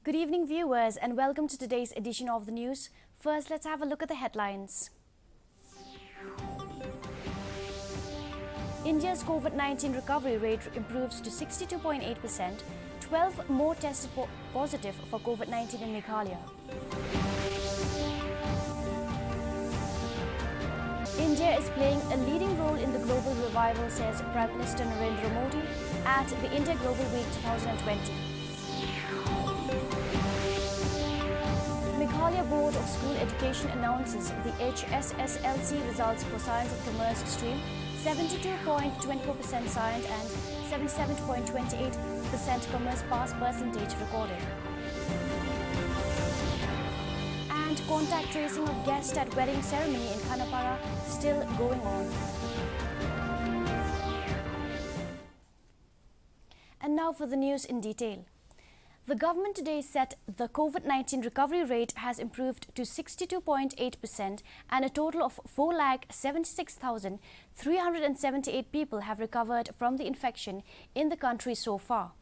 Good evening, viewers, and welcome to today's edition of the news. First, let's have a look at the headlines. India's COVID-19 recovery rate improves to 62.8%. 12 more tested positive for COVID-19 in Meghalaya. India is playing a leading role in the global revival, says Prime Minister Narendra Modi at the India Global Week 2020. Meghalaya Board of School Education announces the HSSLC results for Science and Commerce stream. 72.24% Science and 77.28% Commerce pass percentage recorded. And contact tracing of guests at wedding ceremony in Khanapara still going on. And now for the news in detail. The government today said the COVID-19 recovery rate has improved to 62.8% and a total of 4,76,378 people have recovered from the infection in the country so far.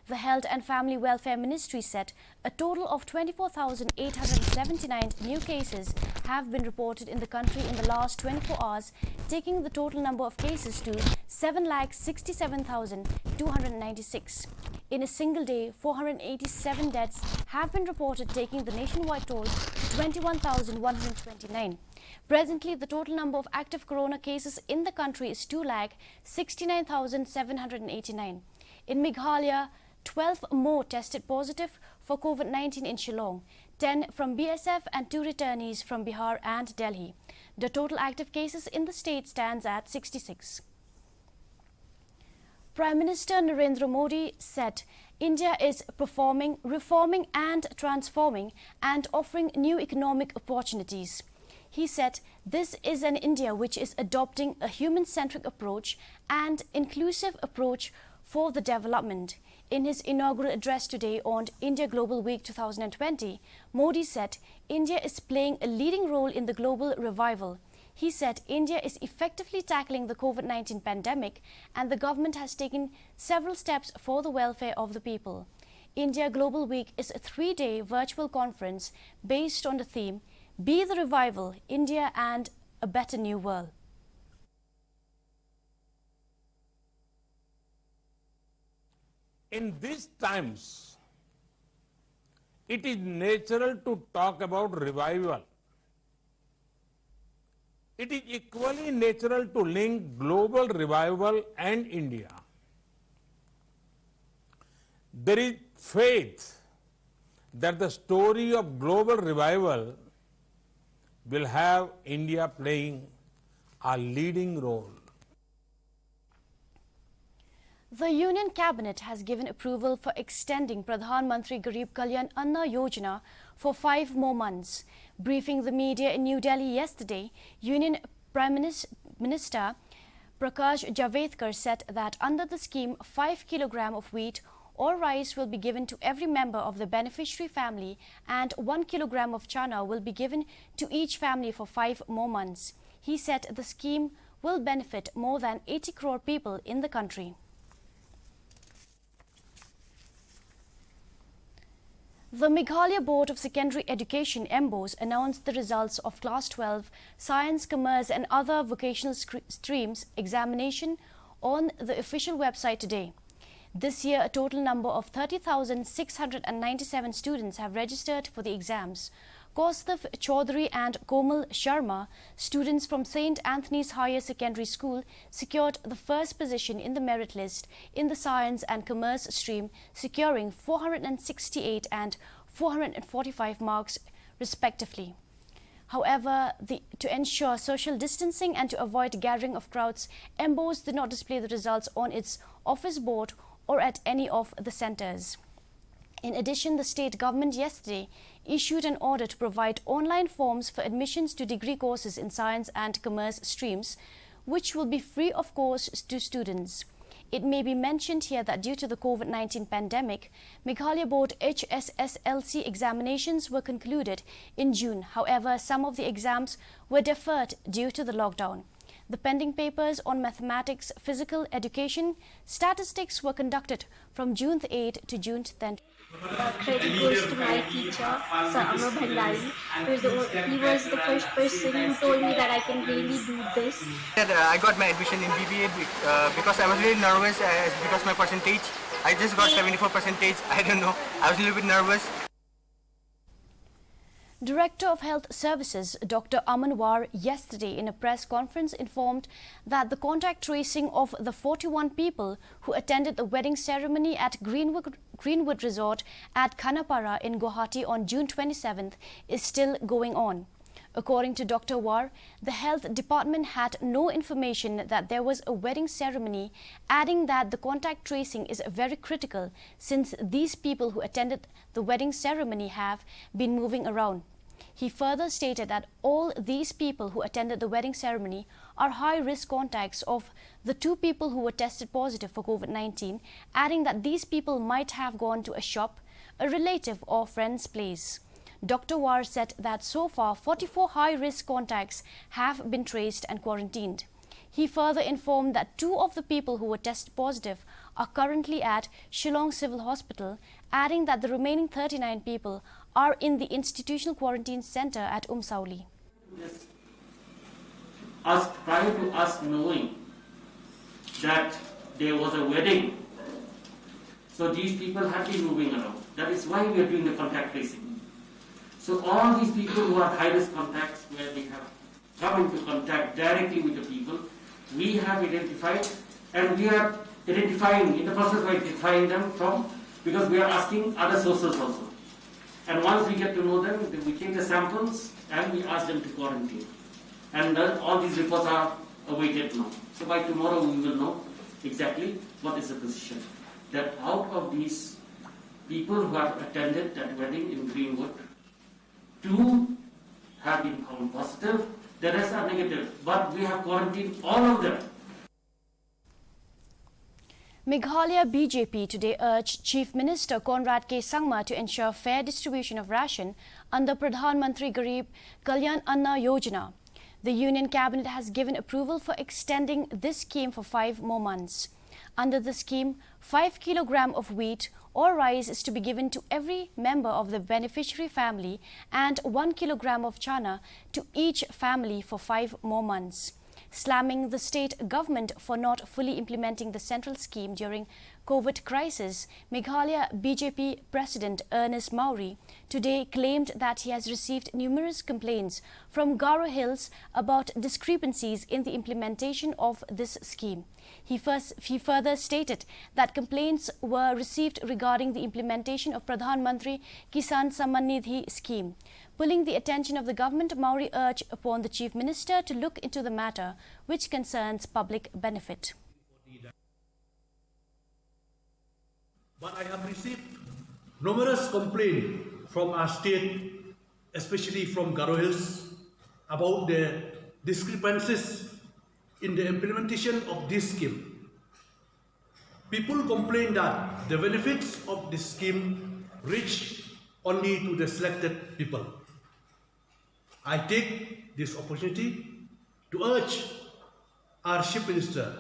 The Health and Family Welfare Ministry said a total of 24,879 new cases have been reported in the country in the last 24 hours, taking the total number of cases to 7,67,296. In a single day, 487 deaths have been reported, taking the nationwide toll to 21,129. Presently, the total number of active corona cases in the country is 2,69,789. In Meghalaya, 12 more tested positive for COVID-19 in Shillong, 10 from BSF and 2 returnees from Bihar and Delhi. The total active cases in the state stands at 66. Prime Minister Narendra Modi said India is performing, reforming and transforming and offering new economic opportunities. He said this is an India which is adopting a human-centric approach and inclusive approach for the development. In his inaugural address today on India Global Week 2020, Modi said India is playing a leading role in the global revival. He said India is effectively tackling the COVID-19 pandemic and the government has taken several steps for the welfare of the people. India Global Week is a 3-day virtual conference based on the theme, Be the Revival, India and a Better New World. In these times, it is natural to talk about revival. It is equally natural to link global revival and India. There is faith that the story of global revival will have India playing a leading role. The Union Cabinet has given approval for extending Pradhan Mantri Garib Kalyan Anna Yojana for 5 more months. Briefing the media in New Delhi yesterday, Union Prime Minister Prakash Javadekar said that under the scheme, 5 kg of wheat or rice will be given to every member of the beneficiary family and 1 kg of chana will be given to each family for 5 more months. He said the scheme will benefit more than 80 crore people in the country. The Meghalaya Board of Secondary Education (MBOS) announced the results of Class 12 Science, Commerce and other vocational streams examination on the official website today. This year, a total number of 30,697 students have registered for the exams. Kaustav Chaudhary and Komal Sharma, students from St. Anthony's Higher Secondary School, secured the first position in the merit list in the Science and Commerce stream, securing 468 and 445 marks respectively. However, to ensure social distancing and to avoid gathering of crowds, MBOS did not display the results on its office board or at any of the centres. In addition, the state government yesterday issued an order to provide online forms for admissions to degree courses in science and commerce streams, which will be free of cost to students. It may be mentioned here that due to the COVID-19 pandemic, Meghalaya Board HSSLC examinations were concluded in June. However, some of the exams were deferred due to the lockdown. The pending papers on mathematics, physical education, statistics were conducted from June 8 to June 10. Credit goes to my teacher, Sir Amar Bhandari. He was the first person who told me that I can really do this. I got my admission in BBA because I was really nervous because my percentage. I just got 74 percentage. I don't know. I was a little bit nervous. Director of Health Services Dr. Aman War yesterday in a press conference informed that the contact tracing of the 41 people who attended the wedding ceremony at Greenwood Resort at Khanapara in Guwahati on June 27th is still going on. According to Dr. War, the health department had no information that there was a wedding ceremony, adding that the contact tracing is very critical since these people who attended the wedding ceremony have been moving around. He further stated that all these people who attended the wedding ceremony are high-risk contacts of the 2 people who were tested positive for COVID-19, adding that these people might have gone to a shop, a relative or friend's place. Dr. War said that so far 44 high-risk contacts have been traced and quarantined. He further informed that 2 of the people who were tested positive are currently at Shillong Civil Hospital, adding that the remaining 39 people are in the institutional quarantine center at Sauli. Yes. Prior to us knowing that there was a wedding, so these people have been moving around. That is why we are doing the contact tracing. So all these people who are high-risk contacts, where they have come into contact directly with the people, we have identified, and we are identifying, in the process of identifying them from, because we are asking other sources also. And once we get to know them, then we take the samples and we ask them to quarantine. And all these reports are awaited now. So by tomorrow we will know exactly what is the position. That out of these people who have attended that wedding in Greenwood, 2 have been found positive, the rest are negative, but we have quarantined all of them. Meghalaya BJP today urged Chief Minister Conrad K. Sangma to ensure fair distribution of ration under Pradhan Mantri Garib Kalyan Anna Yojana. The Union Cabinet has given approval for extending this scheme for 5 more months. Under the scheme, 5 kg of wheat or rice is to be given to every member of the beneficiary family and 1 kg of chana to each family for 5 more months. Slamming the state government for not fully implementing the central scheme during COVID crisis, Meghalaya BJP President Ernest Mauri today claimed that he has received numerous complaints from Garo Hills about discrepancies in the implementation of this scheme. He further stated that complaints were received regarding the implementation of Pradhan Mantri Kisan Samman Nidhi scheme. Pulling the attention of the government, Mauri urged upon the Chief Minister to look into the matter which concerns public benefit. But I have received numerous complaints from our state, especially from Garo Hills, about the discrepancies in the implementation of this scheme. People complain that the benefits of this scheme reach only to the selected people. I take this opportunity to urge our Chief Minister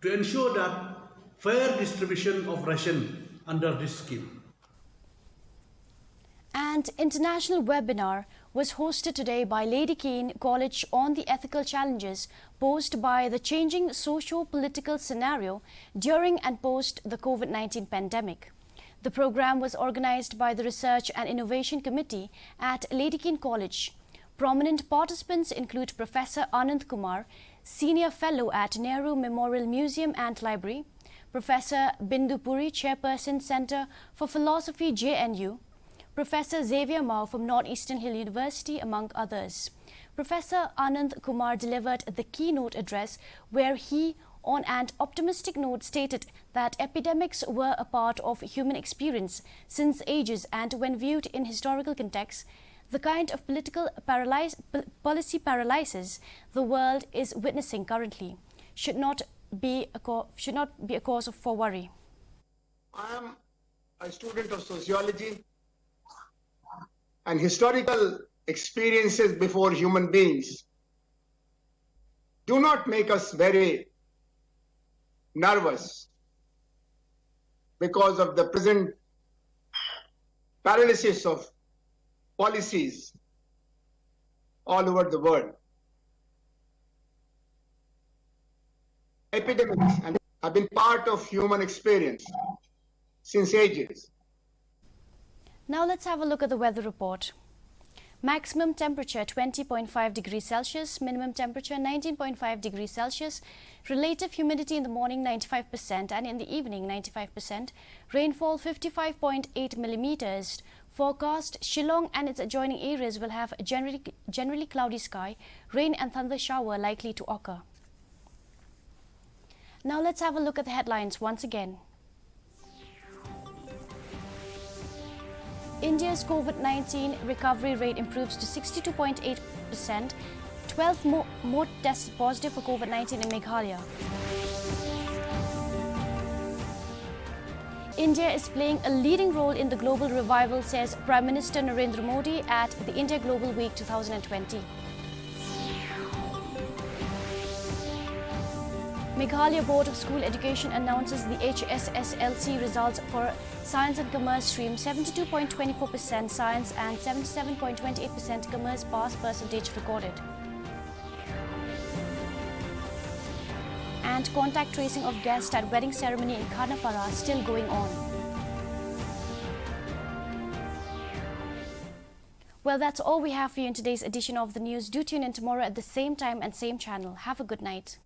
to ensure that fair distribution of ration under this scheme. An international webinar was hosted today by Lady Keane College on the ethical challenges posed by the changing socio-political scenario during and post the COVID-19 pandemic. The program was organized by the Research and Innovation Committee at Lady Keane College. Prominent participants include Professor Anand Kumar, Senior Fellow at Nehru Memorial Museum and Library, Professor Bindu Puri, Chairperson, Center for Philosophy, JNU, Professor Xavier Mao from Northeastern Hill University, among others. Professor Anand Kumar delivered the keynote address where he, on an optimistic note, stated that epidemics were a part of human experience since ages, and when viewed in historical context, the kind of policy paralysis the world is witnessing currently should not be a cause for worry. I am a student of sociology, and historical experiences before human beings do not make us very nervous because of the present paralysis of policies all over the world. Epidemics have been part of human experience since ages. Now let's have a look at the weather report. Maximum temperature 20.5 degrees Celsius, minimum temperature 19.5 degrees Celsius, relative humidity in the morning 95% and in the evening 95%, rainfall 55.8 millimeters. Forecast, Shillong and its adjoining areas will have a generally cloudy sky, rain and thunder shower likely to occur. Now let's have a look at the headlines once again. India's COVID-19 recovery rate improves to 62.8%. 12 more tested positive for COVID-19 in Meghalaya. India is playing a leading role in the global revival, says Prime Minister Narendra Modi at the India Global Week 2020. Meghalaya Board of School Education announces the HSSLC results for Science and Commerce stream. 72.24% Science and 77.28% Commerce pass percentage recorded. And contact tracing of guests at wedding ceremony in Khanapara still going on. Well, that's all we have for you in today's edition of the news. Do tune in tomorrow at the same time and same channel. Have a good night.